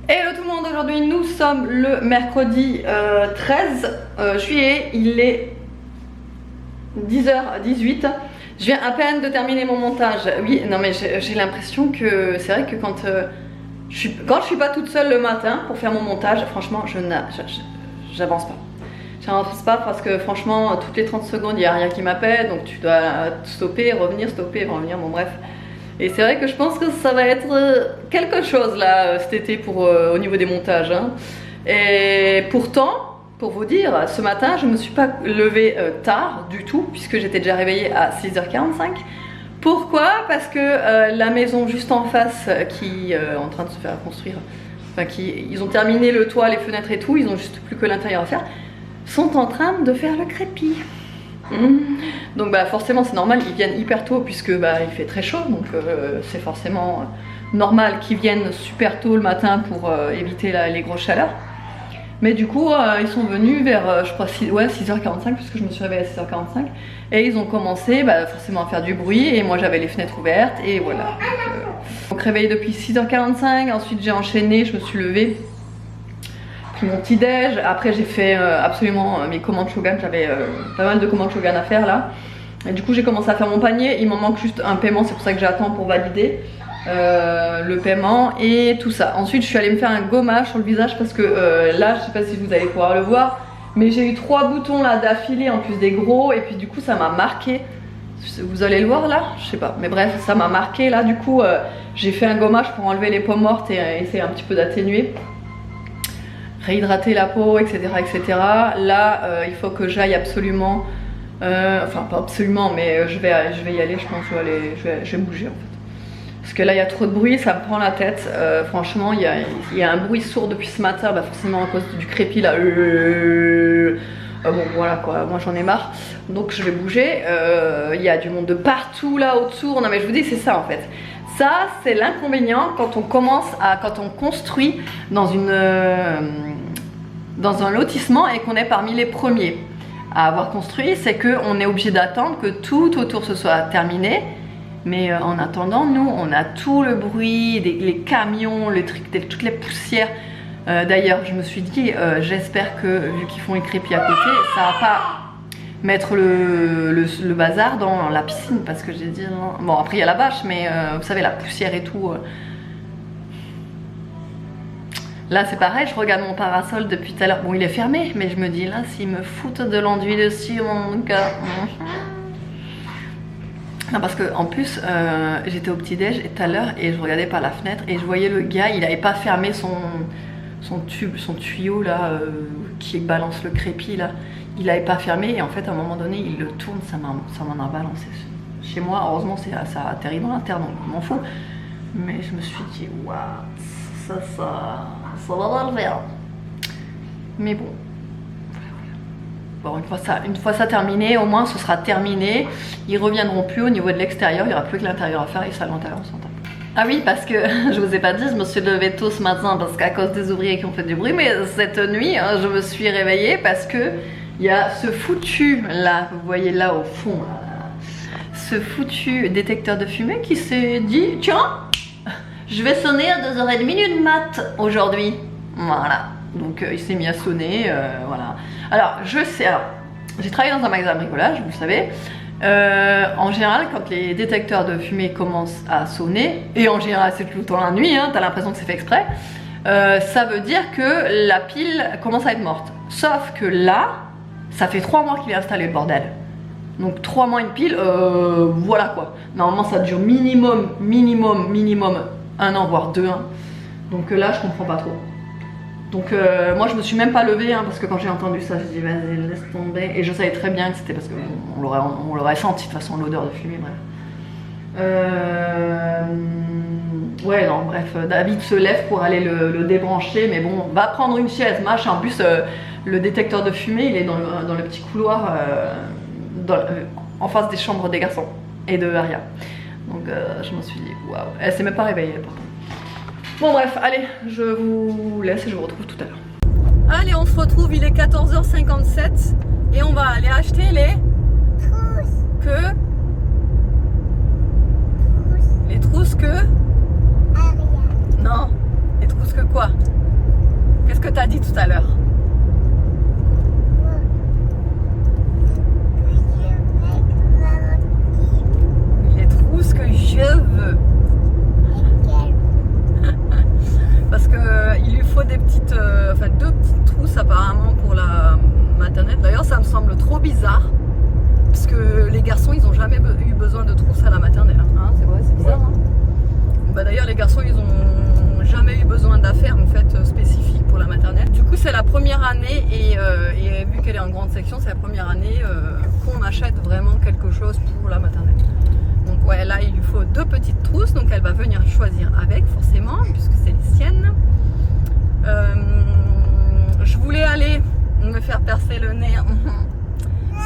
Hello tout le monde, aujourd'hui nous sommes le mercredi 13 juillet, il est 10h18. Je viens à peine de terminer mon montage. Oui, non mais j'ai l'impression que c'est vrai que quand je suis pas toute seule le matin pour faire mon montage, franchement j'avance pas. J'avance pas parce que franchement toutes les 30 secondes il y a rien qui m'appelle, donc tu dois stopper, revenir, bon bref. Et c'est vrai que je pense que ça va être quelque chose là cet été pour, au niveau des montages. Hein. Et pourtant, pour vous dire, ce matin je me suis pas levée tard du tout puisque j'étais déjà réveillée à 6h45. Pourquoi? Parce que la maison juste en face qui est en train de se faire construire, enfin ils ont terminé le toit, les fenêtres et tout, ils ont juste plus que l'intérieur à faire, sont en train de faire le crépi. Donc bah forcément c'est normal, ils viennent hyper tôt puisque bah il fait très chaud, donc c'est forcément normal qu'ils viennent super tôt le matin pour éviter les grosses chaleurs. Mais du coup ils sont venus vers je crois 6h45 puisque je me suis réveillée à 6h45 et ils ont commencé bah, forcément à faire du bruit et moi j'avais les fenêtres ouvertes et voilà. Donc réveillée depuis 6h45, ensuite j'ai enchaîné, je me suis levée. Pris mon petit déj, après j'ai fait absolument mes commandes Shogun, j'avais pas mal de commandes Shogun à faire là. Et du coup j'ai commencé à faire mon panier, il m'en manque juste un paiement, c'est pour ça que j'attends pour valider le paiement et tout ça. Ensuite je suis allée me faire un gommage sur le visage parce que là je sais pas si vous allez pouvoir le voir, mais j'ai eu 3 boutons là d'affilée en plus des gros et puis du coup ça m'a marqué. Vous allez le voir là? Je sais pas, mais bref ça m'a marqué là, du coup j'ai fait un gommage pour enlever les peaux mortes et essayer un petit peu d'atténuer. Réhydrater la peau, etc. etc. Là, il faut que j'aille absolument, enfin pas absolument, mais je vais y aller, je pense, je vais bouger en fait. Parce que là, il y a trop de bruit, ça me prend la tête. Franchement, il y a un bruit sourd depuis ce matin, bah, forcément à cause du crépi là. Bon, voilà quoi, moi j'en ai marre. Donc je vais bouger. Il y a du monde de partout là autour. Non mais je vous dis, c'est ça en fait. Ça, c'est l'inconvénient quand on quand on construit dans un lotissement et qu'on est parmi les premiers à avoir construit, c'est qu'on est obligé d'attendre que tout autour se soit terminé. Mais en attendant, nous, on a tout le bruit, les camions, toutes les poussières. D'ailleurs, je me suis dit, j'espère que, vu qu'ils font une crépi à côté, ça va pas mettre le bazar dans la piscine, parce que j'ai dit non. Bon après il y a la bâche, mais vous savez la poussière et tout. Là c'est pareil, je regarde mon parasol depuis tout à l'heure. Bon il est fermé, mais je me dis là s'ils me foutent de l'enduit dessus mon gars. Non parce que en plus j'étais au petit déj tout à l'heure et je regardais par la fenêtre et je voyais le gars, il avait pas fermé son tuyau là qui balance le crépi là. Il n'avait pas fermé et en fait à un moment donné il le tourne, ça m'en a balancé chez moi. Heureusement ça a atterri dans la terre donc je m'en fous. Mais je me suis dit waouh, ça va pas le faire. Mais bon. Bon une fois ça terminé, au moins ce sera terminé. Ils reviendront plus au niveau de l'extérieur, il n'y aura plus que l'intérieur à faire et ça à l'intérieur on s'entend. Ah oui parce que je vous ai pas dit, je me suis levée tôt ce matin parce qu'à cause des ouvriers qui ont fait du bruit, mais cette nuit hein, je me suis réveillée parce que il y a ce foutu là, vous voyez là au fond, ce foutu détecteur de fumée qui s'est dit tiens, je vais sonner à 2h30 de mat aujourd'hui. Voilà, donc il s'est mis à sonner, voilà. Alors je sais, j'ai travaillé dans un magasin de bricolage, vous le savez. En général, quand les détecteurs de fumée commencent à sonner, et en général c'est tout le temps la nuit, hein, t'as l'impression que c'est fait exprès, ça veut dire que la pile commence à être morte. Sauf que là, ça fait 3 mois qu'il est installé le bordel. Donc 3 mois une pile, voilà quoi. Normalement ça dure minimum 1 an voire 2 ans. Donc là je comprends pas trop. Donc moi je me suis même pas levée hein, parce que quand j'ai entendu ça je dis vas-y laisse tomber. Et je savais très bien que c'était parce qu'on l'aurait senti de toute façon l'odeur de fumée, bref. Ouais non bref, David se lève pour aller le débrancher, mais bon, va prendre une chaise, machin. En plus le détecteur de fumée il est dans le petit couloir en face des chambres des garçons et de Aria. Donc je me suis dit waouh, elle s'est même pas réveillée par contre. Bon bref, allez, je vous laisse et je vous retrouve tout à l'heure. Allez, on se retrouve, il est 14h57 et on va aller acheter les trousses. Les trousses que Non, les trousses que quoi? Qu'est-ce que t'as dit tout à l'heure? Les trousses que je veux. Parce que il lui faut des petites, enfin 2 petites trousses apparemment pour la maternelle. D'ailleurs, ça me semble trop bizarre. Parce que les garçons, ils ont jamais eu besoin de trousses à la maternelle. Hein, c'est vrai, c'est bizarre. Hein. Bah, d'ailleurs, les garçons, ils ont jamais eu besoin d'affaires en fait spécifiques pour la maternelle. Du coup, c'est la première année et vu qu'elle est en grande section, c'est la première année qu'on achète vraiment quelque chose pour la maternelle. Donc ouais, là, il lui faut 2 petites trousses. Donc elle va venir choisir avec, forcément, puisque c'est les siennes. Je voulais aller me faire percer le nez.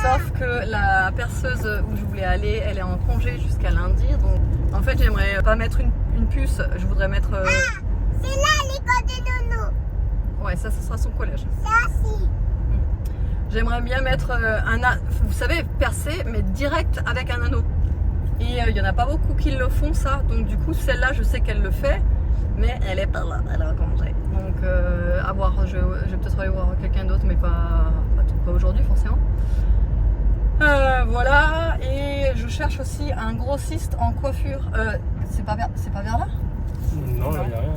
Sauf que la perceuse où je voulais aller, elle est en congé jusqu'à lundi. Donc en fait, j'aimerais pas mettre une puce, je voudrais mettre... Ah, c'est là l'école de Nono. Ouais, ça sera son collège. Ça aussi. J'aimerais bien mettre vous savez, percer, mais direct avec un anneau. Et il y en a pas beaucoup qui le font ça. Donc du coup, celle-là, je sais qu'elle le fait. Mais elle est pas là, elle est en congé. Donc à voir, je vais peut-être aller voir quelqu'un d'autre, mais pas aujourd'hui forcément. Voilà, et je cherche aussi un grossiste en coiffure. C'est pas vers là? Non, il n'y a rien.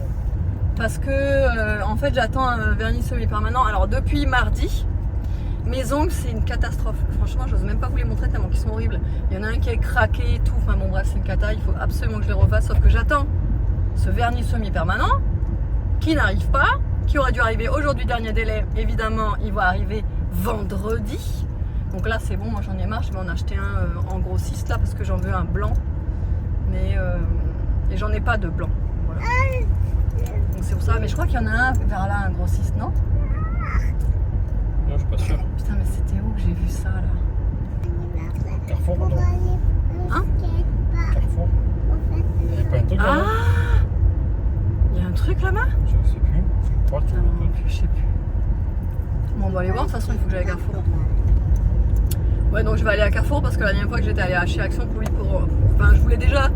Parce que en fait j'attends un vernis semi-permanent. Alors depuis mardi, mes ongles c'est une catastrophe. Franchement, j'ose même pas vous les montrer tellement qu'ils sont horribles. Il y en a un qui est craqué et tout. Enfin bon bref, c'est une cata, il faut absolument que je les refasse. Sauf que j'attends ce vernis semi-permanent qui n'arrive pas, qui aurait dû arriver aujourd'hui, dernier délai. Évidemment, il va arriver vendredi. Donc là c'est bon, moi j'en ai marre, je vais en acheter un en grossiste là parce que j'en veux un blanc. Mais et j'en ai pas de blanc. Voilà. Donc c'est pour ça, mais je crois qu'il y en a un vers là, un grossiste, non? Non, je suis pas sûr. Putain, mais c'était où que j'ai vu ça là? Carrefour, pardon. Hein? Carrefour. Il n'y a pas un truc Ah! là-bas? Il y a un truc là-bas? Je sais plus. Je crois que tu Ah non, je sais plus. Bon, on va aller voir, de toute façon il faut que j'aille à Carrefour. Ouais, donc je vais aller à Carrefour parce que la dernière fois que j'étais allée chez Action enfin je voulais déjà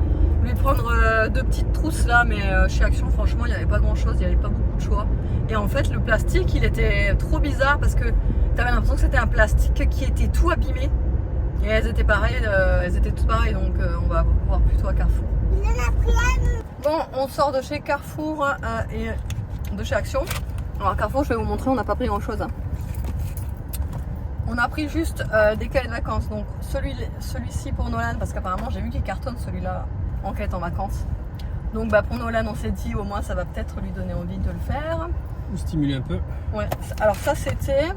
lui prendre 2 petites trousses là, mais chez Action franchement il n'y avait pas grand chose, il n'y avait pas beaucoup de choix. Et en fait le plastique il était trop bizarre parce que tu avais l'impression que c'était un plastique qui était tout abîmé. Et elles étaient pareilles, elles étaient toutes pareilles, donc on va voir plutôt à Carrefour. Bon, on sort de chez Carrefour et de chez Action. Alors à Carrefour je vais vous montrer, on n'a pas pris grand chose. Hein. On a pris juste des cahiers de vacances, donc celui-ci pour Nolan, parce qu'apparemment j'ai vu qu'il cartonne celui-là, enquête en vacances. Donc bah, pour Nolan on s'est dit au moins ça va peut-être lui donner envie de le faire. Ou stimuler un peu. Ouais, alors ça c'était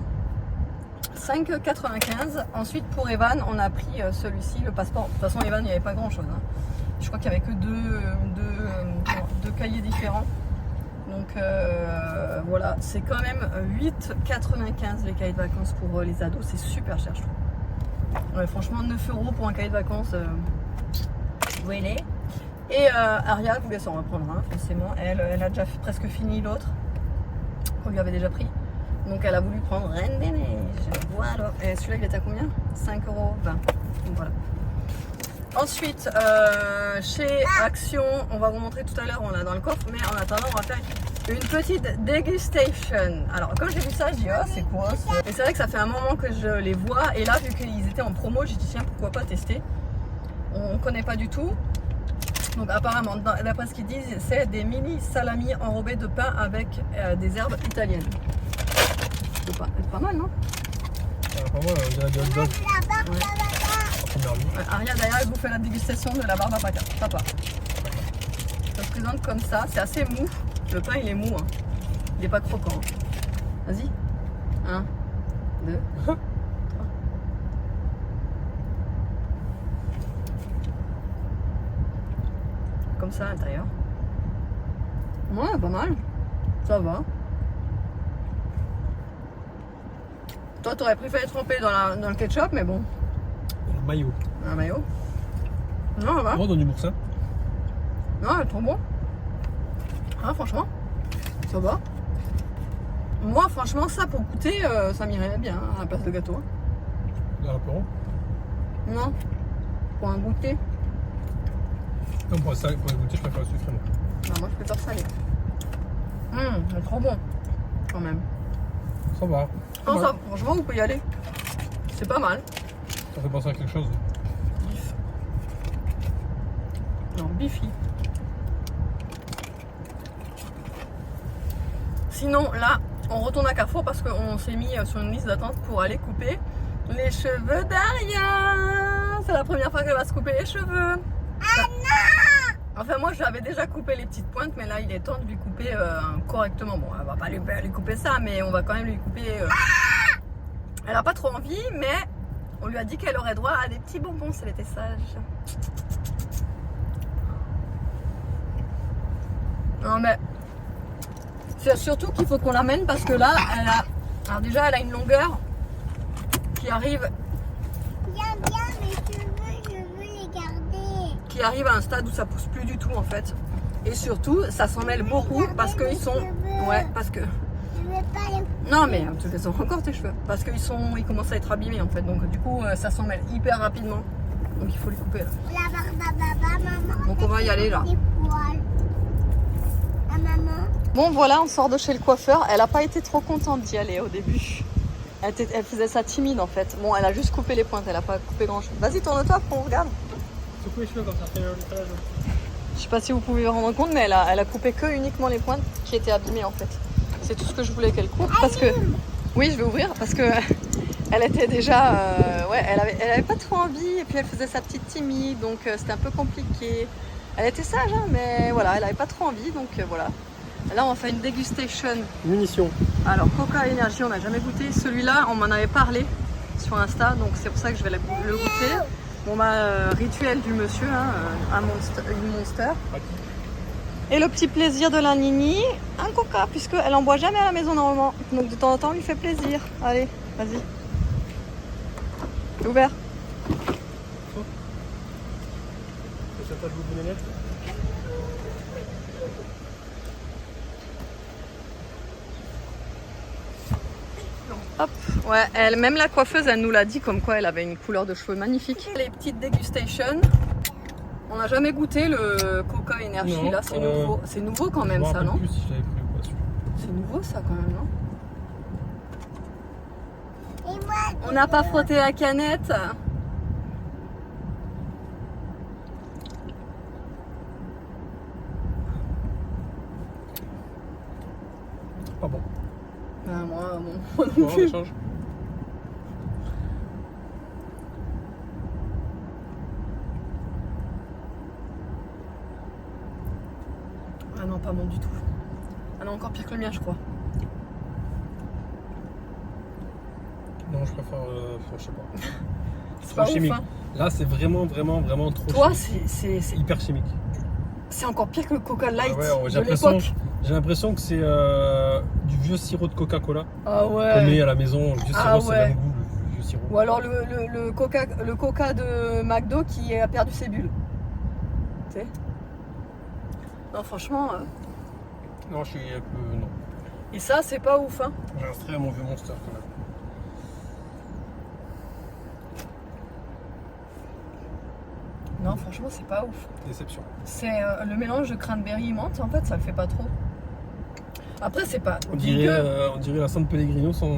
5,95. Ensuite pour Evan on a pris celui-ci, le passeport. De toute façon Evan il n'y avait pas grand chose. Hein. Je crois qu'il n'y avait que deux cahiers différents. Donc voilà, c'est quand même 8,95 les cahiers de vacances pour les ados, c'est super cher je trouve. Ouais, franchement 9 € pour un cahier de vacances, voilà. Et Aria voulait s'en reprendre un, forcément, elle a déjà presque fini l'autre, qu'on lui avait déjà pris. Donc elle a voulu prendre Reine des Neiges, voilà. Et celui-là il était à combien? 5,20 €. Donc voilà. Ensuite, chez Action, on va vous montrer tout à l'heure, on l'a dans le coffre, mais en attendant, on va faire une petite dégustation. Alors, quand j'ai vu ça, je dis, oh, c'est quoi ça? Et c'est vrai que ça fait un moment que je les vois, et là, vu qu'ils étaient en promo, j'ai dit, tiens, pourquoi pas tester? On connaît pas du tout. Donc, apparemment, d'après ce qu'ils disent, c'est des mini salami enrobés de pain avec des herbes italiennes. C'est pas mal, non? Pas moi, on dirait des hot dogs. Ouais. Aria d'ailleurs elle vous fait la dégustation de la barbe à papa. Ça se présente comme ça, c'est assez mou. Le pain il est mou, hein. Il n'est pas croquant. Vas-y. 1, 2, 3. Comme ça à l'intérieur. Ouais, pas mal. Ça va. Toi t'aurais préféré tremper dans le ketchup, mais bon. Un maillot. Un maillot? Non, ça va. Moi, dans du boursin. Non, elle est trop bon. Ah, franchement, ça va. Moi, franchement, ça pour goûter, ça m'irait bien hein, à la place de gâteau. Dans l'apéro. Non, pour un goûter. Comme pour un goûter, je préfère le sucré. Non, moi, je préfère salé. C'est trop bon. quand même. Ça va. Non, Ouais. ça, franchement, vous pouvez y aller. C'est pas mal. Ça fait penser à quelque chose. Bif. Non, bifi. Sinon, là, on retourne à Carrefour parce qu'on s'est mis sur une liste d'attente pour aller couper les cheveux d'Aria. C'est la première fois qu'elle va se couper les cheveux. Enfin, moi, j'avais déjà coupé les petites pointes, mais là, il est temps de lui couper correctement. Bon, elle va pas lui couper ça, mais on va quand même lui couper. Elle a pas trop envie, mais on lui a dit qu'elle aurait droit à des petits bonbons si elle était sage. Non, mais c'est surtout qu'il faut qu'on l'amène parce que là, elle a. Alors, déjà, elle a une longueur qui arrive. Bien, mes cheveux, je veux les garder. Qui arrive à un stade où ça pousse plus du tout en fait. Et surtout, ça s'en mêle beaucoup parce qu'ils sont. Ouais, parce que. Je veux pas les... Non, mais tu les as encore tes cheveux. Parce ils commencent à être abîmés en fait. Donc, du coup, ça s'en mêle hyper rapidement. Donc, il faut les couper là. La barbababa, maman. Donc, on va y aller là. Des poils. Ah, maman. Bon, voilà, on sort de chez le coiffeur. Elle a pas été trop contente d'y aller au début. Elle faisait ça timide en fait. Bon, elle a juste coupé les pointes. Elle a pas coupé grand chose. Vas-y, tourne-toi pour qu'on regarde. Tu coupes les cheveux comme ça, fais le nettoyage. Je sais pas si vous pouvez vous rendre compte, mais elle a coupé que uniquement les pointes qui étaient abîmées en fait. C'est tout ce que je voulais qu'elle coupe parce que. Oui, je vais ouvrir parce que elle était déjà. Ouais, elle avait pas trop envie et puis elle faisait sa petite timide donc c'était un peu compliqué. Elle était sage, hein, mais voilà, elle avait pas trop envie donc voilà. Là, on va faire une dégustation. Munitions. Alors, Coca Énergie, on n'a jamais goûté. Celui-là, on m'en avait parlé sur Insta, donc c'est pour ça que je vais le goûter. Bon, rituel du monsieur, hein, une Monster. Et le petit plaisir de la Nini, un Coca, puisqu'elle en boit jamais à la maison normalement. Donc de temps en temps, on lui fait plaisir. Allez, vas-y. C'est ouvert. Ça tâche beaucoup de lunettes. Hop, ouais, même la coiffeuse, elle nous l'a dit comme quoi elle avait une couleur de cheveux magnifique. Les petites dégustations, on n'a jamais goûté le Coca Énergie Non, là, c'est nouveau. C'est nouveau quand même Je me ça, rappelle non? plus si je l'avais pris ou pas celui-là. C'est nouveau ça quand même, non? Et moi, On n'a pas frotté la canette. Pas bon. Moi non Bon, on plus. échange. Ah non, pas bon du tout. Ah non, encore pire que le mien, je crois. Non, je préfère. Je sais pas. C'est Trop pas chimique. ouf, hein. Là, c'est vraiment trop Toi, chimique. c'est Hyper chimique. encore pire que le Coca Light Ouais, de j'ai l'époque. l'impression que c'est du vieux sirop de Coca-Cola. Ah Qu'on ouais. met à la maison. Le vieux Ah sirop, c'est ouais. le même goût, le vieux sirop. Ou alors le Coca de McDo qui a perdu ses bulles. Tu sais? Non, franchement. Non, je suis un peu. Non. Et ça, c'est pas ouf, hein. J'ai un trait à mon vieux Monster quand même. Non, franchement, c'est pas ouf. Déception. C'est le mélange de cranberry et menthe, en fait, ça le fait pas trop. Après, c'est pas On dégueu. dirait la San Pellegrino sans goût.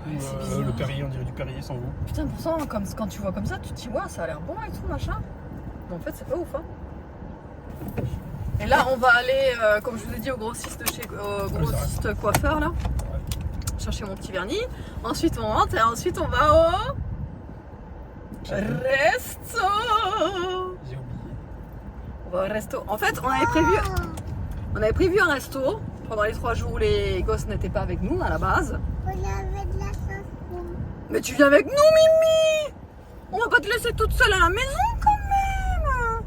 Ouais, c'est bizarre. Le Perrier, on dirait du Perrier sans goût. Putain, pourtant, quand tu vois comme ça, tu te dis, ouais, ça a l'air bon et tout, machin. Mais en fait, c'est pas ouf, hein. Et là, on va aller, comme je vous ai dit, au grossiste coiffeur, là. Chercher mon petit vernis. Ensuite, on rentre et ensuite, on va au resto. J'ai oublié. On va au resto. En fait, on avait prévu un resto pendant les 3 jours où les gosses n'étaient pas avec nous, à la base. on avait de la sauce pour... Mais tu viens avec nous, Mimi! On va pas te laisser toute seule à la maison quand même!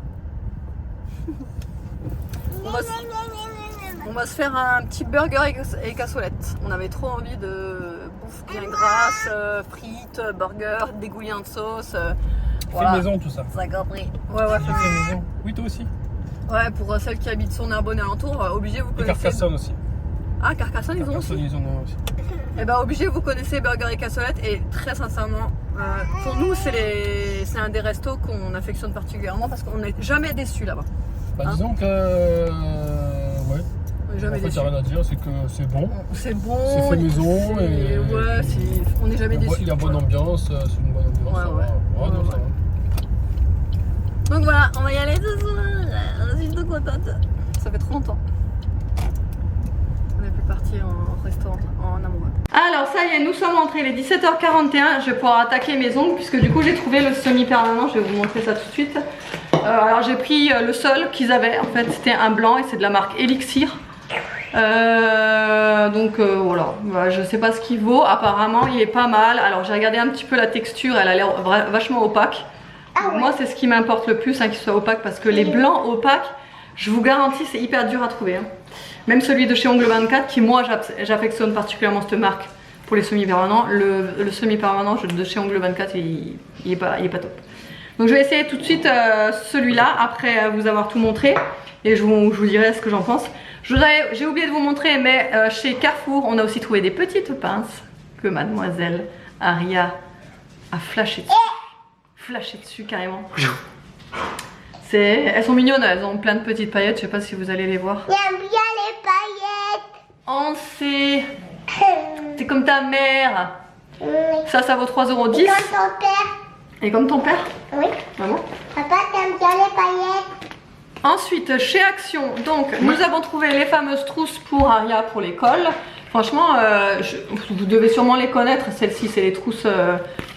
On va se faire un petit burger et cassolette. On avait trop envie de bouffe bien grasse, frites, burger, dégoulinant de sauce. Fait maison tout ça. Ça a compris. Ouais, J'ai fait maison. Oui, toi aussi. Ouais, pour celles qui habitent sur Narbonne et alentour, obligé vous Et connaissez. Carcassonne aussi. Ah, Carcassonne, ils ont Carcassonne, aussi. ils en ont aussi. Et bah obligé vous connaissez burger et cassolette et très sincèrement pour nous c'est un des restos qu'on affectionne particulièrement parce qu'on n'est jamais déçus là-bas. Bah, Hein disons que. Ouais. On n'est jamais En fait, déçu. il n'y a rien à dire, c'est que c'est bon. C'est bon. C'est fait maison c'est- et- Ouais, on n'est jamais déçu. Il y a bonne ambiance, c'est une bonne ambiance. Ouais, ça ouais. va. Ouais, non, Ouais, ça va. Donc voilà, on va y aller ce soir. Je suis trop contente. Ça fait trop longtemps. On est plus parti en restaurant, en amoureux. Alors ça y est, nous sommes rentrés, il est 17h41, je vais pouvoir attaquer mes ongles puisque du coup j'ai trouvé le semi-permanent, je vais vous montrer ça tout de suite. Alors j'ai pris le seul qu'ils avaient, en fait c'était un blanc et c'est de la marque Elixir. Voilà, je sais pas ce qu'il vaut, apparemment il est pas mal. Alors j'ai regardé un petit peu la texture, elle a l'air vachement opaque. Donc, moi c'est ce qui m'importe le plus, qu'il soit opaque, parce que les blancs opaques, je vous garantis c'est hyper dur à trouver. Même celui de chez Ongle 24 qui moi j'affectionne particulièrement cette marque pour les semi-permanents. Le semi-permanent de chez Ongle 24 il est pas top. Donc je vais essayer tout de suite celui-là après vous avoir tout montré et je vous dirai ce que j'en pense. J'ai oublié de vous montrer, mais chez Carrefour on a aussi trouvé des petites pinces que mademoiselle Aria a flashé dessus. Flashé dessus carrément. Elles sont mignonnes, elles ont plein de petites paillettes, je sais pas si vous allez les voir. J'aime bien les paillettes. On sait, c'est comme ta mère. Oui. Ça vaut 3,10 €. Comme ton père. Et comme ton père. Oui. Vraiment. Papa, t'aimes bien les paillettes. Ensuite, chez Action, donc nous avons trouvé les fameuses trousses pour Aria pour l'école. Franchement, vous devez sûrement les connaître. Celles-ci, c'est les trousses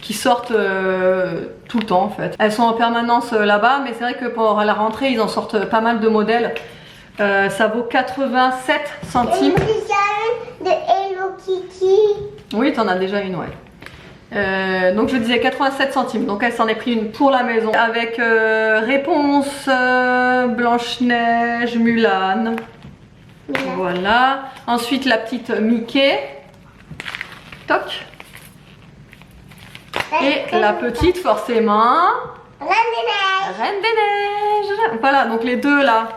qui sortent tout le temps en fait. Elles sont en permanence là-bas, mais c'est vrai que pour la rentrée, ils en sortent pas mal de modèles. Ça vaut 87 centimes. J'ai déjà une de Hello Kitty. Oui, t'en as déjà une, ouais. Donc je disais 87 centimes, donc elle s'en est pris une pour la maison avec Réponse, Blanche-Neige, Mulan. Voilà. Ensuite la petite Mickey. Toc. Et la petite forcément Reine des Neiges. Reine des Neiges. Voilà, donc les deux là,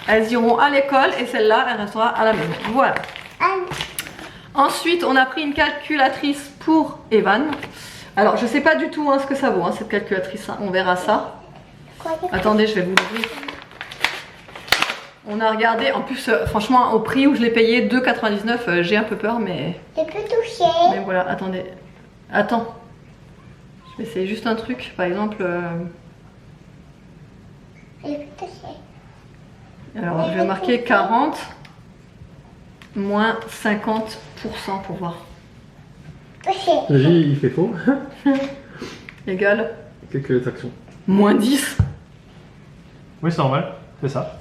elles iront à l'école et celle-là, elle restera à la maison. Voilà. Ensuite, on a pris une calculatrice pour Evan. Alors, je sais pas du tout ce que ça vaut, cette calculatrice. On verra ça. Attendez, je vais vous l'ouvrir. On a regardé, en plus, franchement, au prix où je l'ai payé, 2,99, j'ai un peu peur, mais... Tu peux toucher. Mais voilà, attendez. Attends. Je vais essayer juste un truc, par exemple... Tu peux toucher. Alors, je vais marquer 40 moins 50% pour voir. Toucher. Il fait faux. Égal Quelques actions. moins 10. Oui, c'est normal, c'est ça.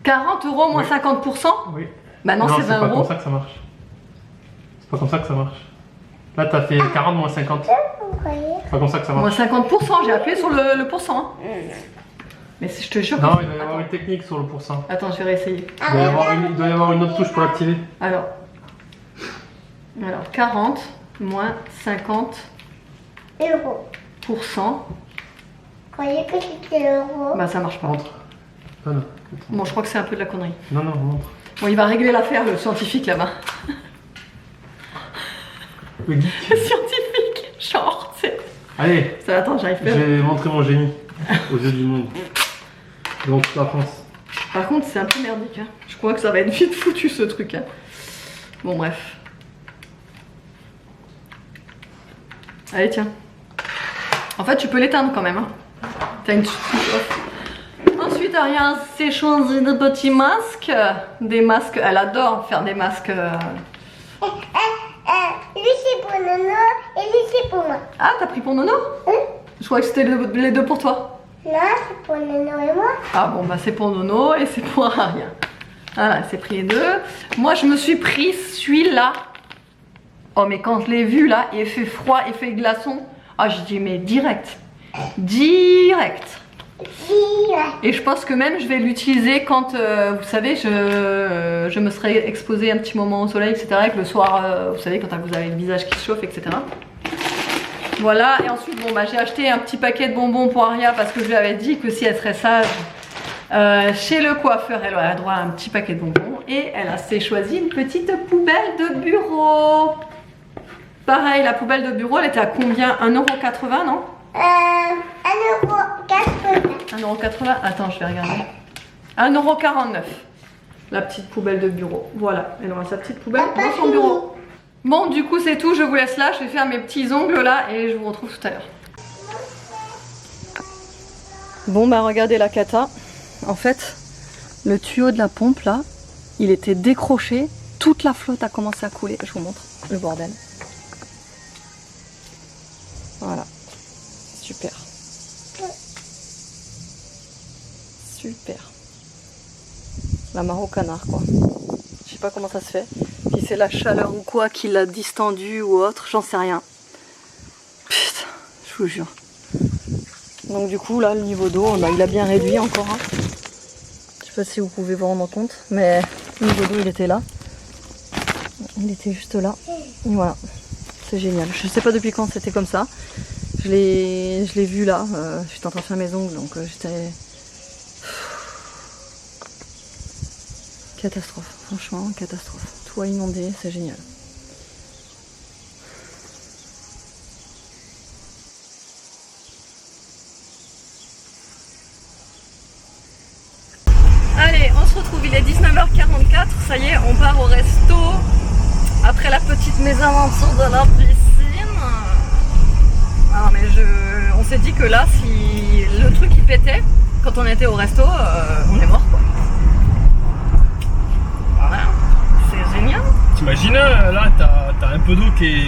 40 € moins Oui. 50%. Oui. Bah non, c'est 20 pas comme €. ça que ça marche. C'est pas comme ça que ça marche. Là, t'as fait 40 moins 50. Vous voyez? C'est pas comme ça que ça Moins marche. 50%, j'ai appuyé sur le pourcent. Mais je te jure. Non, que- il doit y avoir une technique sur le pourcent. Attends, je vais réessayer. Il doit y avoir une autre touche pour l'activer. Alors 40 moins 50%. Euro. Croyez que c'était l'euro. Bah ça marche pas. Montre. Non, non. Bon, je crois que c'est un peu de la connerie. Non, non, montre. Bon, il va régler l'affaire, le scientifique là-bas. Le geek. Le scientifique, genre, c'est... Allez, Ça, attends, j'arrive pas. j'ai montré mon génie aux yeux du monde. Donc, la France. Par contre, c'est un peu merdique. Je crois que ça va être vite foutu ce truc. Bon, bref. Allez, tiens. En fait, tu peux l'éteindre quand même. T'as une touche off. Ensuite, Aria s'est choisi de petits masques. Des masques, elle adore faire des masques. Lui c'est pour Nono et lui c'est pour moi. Ah, t'as pris pour Nono? Je crois que c'était les deux pour toi. Non, c'est pour Nono et moi. Ah bon, bah c'est pour Nono et c'est pour Aria. Voilà, c'est pris les deux. Moi, je me suis pris celui-là. Oh, mais quand je l'ai vu là, il fait froid, il fait glaçon. Ah, j'ai dit, mais direct. Direct. Et je pense que même je vais l'utiliser quand, vous savez, je me serai exposée un petit moment au soleil, etc. Et que le soir, vous savez, quand vous avez le visage qui se chauffe, etc. Voilà, et ensuite, bon, bah, j'ai acheté un petit paquet de bonbons pour Aria parce que je lui avais dit que si elle serait sage, chez le coiffeur, elle aurait droit à un petit paquet de bonbons. Et elle s'est choisi une petite poubelle de bureau. Pareil, la poubelle de bureau, elle était à combien? 1,80 €, non? 1,80 €. 1,80 €. Attends, je vais regarder. 1,49 €. la petite poubelle de bureau. Voilà, elle aura sa petite poubelle dans son bureau. Bon, du coup, c'est tout. Je vous laisse là. Je vais faire mes petits ongles là et je vous retrouve tout à l'heure. Bon, bah regardez la cata. En fait, le tuyau de la pompe là, il était décroché. Toute la flotte a commencé à couler. Je vous montre le bordel. Voilà. Super. Super. La mare au canard quoi. Je sais pas comment ça se fait. Si c'est la chaleur ou quoi qui l'a distendu ou autre, j'en sais rien. Putain, je vous jure. Donc du coup là le niveau d'eau, bah, il a bien réduit encore. Hein. Je sais pas si vous pouvez vous rendre compte, mais le niveau d'eau il était là. Il était juste là. Et voilà. C'est génial. Je sais pas depuis quand c'était comme ça. Je l'ai vu là. J'étais en train de faire mes ongles donc j'étais... Catastrophe. Franchement, catastrophe. Tout a inondé, c'est génial. Allez, on se retrouve, il est 19h44, ça y est, on part au resto. Après la petite mésaventure de la piscine. Ah mais on s'est dit que là, si le truc il pétait, quand on était au resto, on est mort quoi. Voilà, c'est génial. T'imagines, là, t'as un peu d'eau qui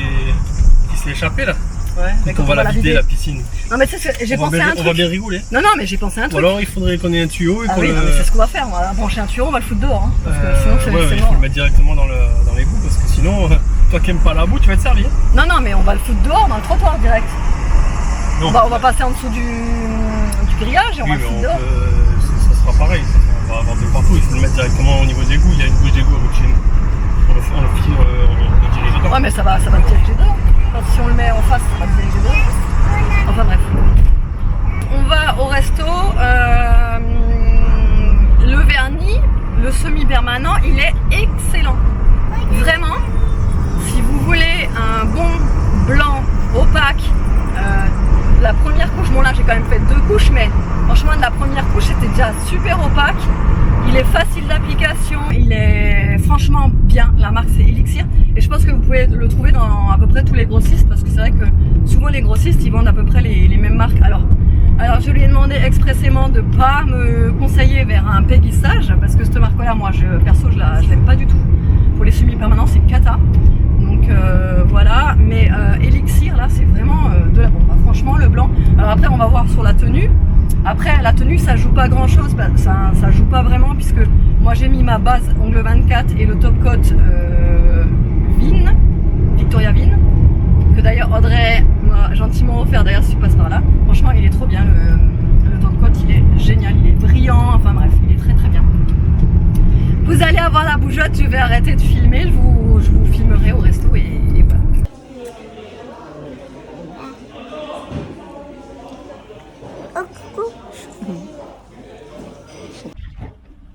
s'est échappée là. Ouais, quand on va la vider la piscine. Non mais tu sais, j'ai pensé à un truc. On va bien rigoler. Non, mais j'ai pensé à un truc. Ou alors il faudrait qu'on ait un tuyau et ah oui, non, mais c'est ce qu'on va faire, on va brancher un tuyau, on va le foutre dehors. Hein, parce que sinon c'est il mort. faut le mettre directement dans l'égout parce que sinon, toi qui aimes pas la boue, tu vas être servi. Hein. Non, mais on va le foutre dehors dans le trottoir direct. Non. On va passer en dessous du grillage et on va le foutre dehors. Ça sera pareil, on va avoir de partout, il faut le mettre directement au niveau des égouts, il y a une bouche d'égout à bout de chez nous. On le dirige dedans. Ouais mais ça va diriger dehors. Enfin, si on le met en face, ça va diriger dehors. Enfin bref. On va au resto. Le vernis, le semi-permanent, il est excellent. Vraiment, si vous voulez un bon blanc opaque, la première couche, bon là j'ai quand même fait 2 couches, mais franchement de la première couche c'était déjà super opaque. Il est facile d'application, il est franchement bien. La marque c'est Elixir et je pense que vous pouvez le trouver dans à peu près tous les grossistes parce que c'est vrai que souvent les grossistes ils vendent à peu près les mêmes marques. Alors je lui ai demandé expressément de pas me conseiller vers un Peggy Sage parce que cette marque là moi perso je l'aime pas du tout. Pour les semi-permanents c'est cata. Donc voilà, mais Elixir là c'est vraiment de la bombe. Franchement le blanc. Alors après on va voir sur la tenue. Après la tenue ça joue pas grand chose, ça joue pas vraiment puisque moi j'ai mis ma base ongle 24 et le top coat Victoria Vin, que d'ailleurs Audrey m'a gentiment offert d'ailleurs si tu passes par là. Franchement il est trop bien, le top coat il est génial, il est brillant, enfin bref il est très très bien. Vous allez avoir la bougeotte, je vais arrêter de filmer, je vous filmerai au resto et voilà.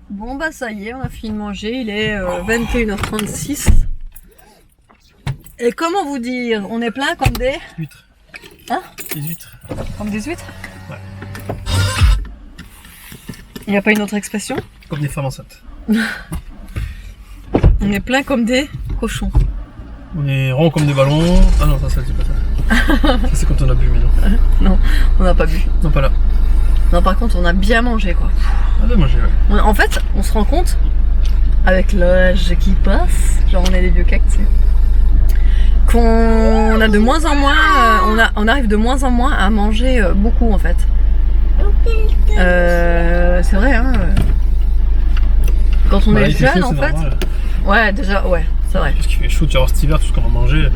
Bon bah ça y est, on a fini de manger, il est 21h36. Et comment vous dire, on est plein comme des... Huîtres. Hein? Des huîtres. Comme des huîtres? Ouais. Il n'y a pas une autre expression? Comme des femmes enceintes. On est plein comme des cochons. On est rond comme des ballons. Ah non, ça c'est pas ça. Ça c'est quand on a bu, mais non. Non, on n'a pas bu. Non, pas là. Non, par contre, on a bien mangé quoi. On a mangé, ouais. En fait, on se rend compte, avec l'âge qui passe, genre on est des vieux cacs, tu sais, qu'on a de moins en moins, on arrive de moins en moins à manger beaucoup en fait. C'est vrai, hein. Quand on est jeune, en fait. Normal. Ouais, déjà, ouais, c'est vrai. Parce qu'il fait chaud, tu vas voir cet hiver, tout ce qu'on va manger.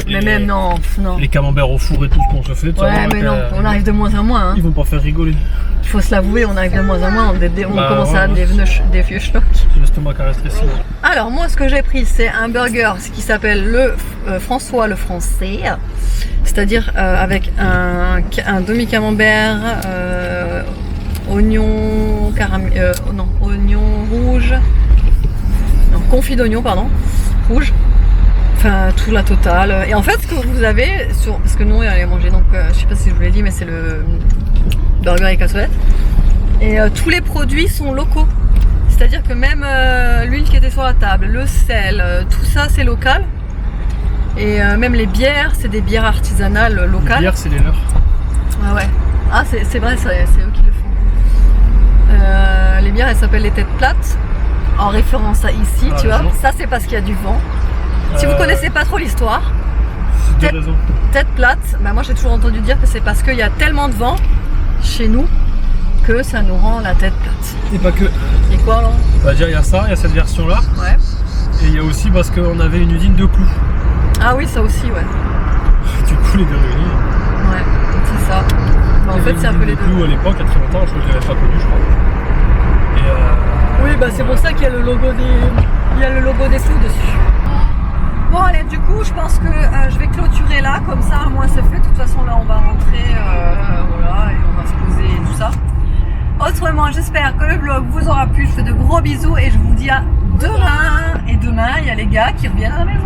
Mais même, non. Les camemberts au four et tout ce qu'on se fait. Ouais, mais non, on arrive de moins en moins. Hein. Ils vont pas faire rigoler. Il faut se l'avouer, on arrive de moins en moins. On commence à avoir des vieux schlocks. C'est l'estomac qui reste stressé. Alors, moi, ce que j'ai pris, c'est un burger, ce qui s'appelle le François le Français. C'est-à-dire avec un demi-camembert, oignon rouge, non, confit d'oignon, pardon, rouge, enfin tout la totale. Et en fait, ce que vous avez, parce que nous on allait manger, donc je sais pas si je vous l'ai dit, mais c'est le burger et cassolette. Et tous les produits sont locaux. C'est-à-dire que même l'huile qui était sur la table, le sel, tout ça c'est local. Et même les bières, c'est des bières artisanales locales. Les bières, c'est les leurs. Ah ouais. Ah c'est vrai, c'est eux qui le font. Les bières, elles s'appellent les têtes plates, en référence à ici, tu vois. Ça c'est parce qu'il y a du vent. Si vous connaissez pas trop l'histoire, tête plate, bah moi j'ai toujours entendu dire que c'est parce qu'il y a tellement de vent chez nous que ça nous rend la tête plate. Et pas que. Et quoi alors? Bah déjà il y a ça, il y a cette version là. Ouais. Et il y a aussi parce qu'on avait une usine de clous. Ah oui, ça aussi, ouais. Du coup les deux réunis. Ouais, c'est ça. Bah, en fait c'est un peu les deux. Clous à l'époque, il y a très longtemps, je crois que je l'avais pas connu, je crois. Et oui, bah c'est pour ça qu'il y a le logo des clous dessus. Bon allez, du coup je pense que je vais clôturer là, comme ça au moins c'est fait. De toute façon là on va rentrer, voilà, et on va se poser et tout ça. Autrement, j'espère que le vlog vous aura plu. Je fais de gros bisous et je vous dis à demain. Et demain, il y a les gars qui reviennent à la maison.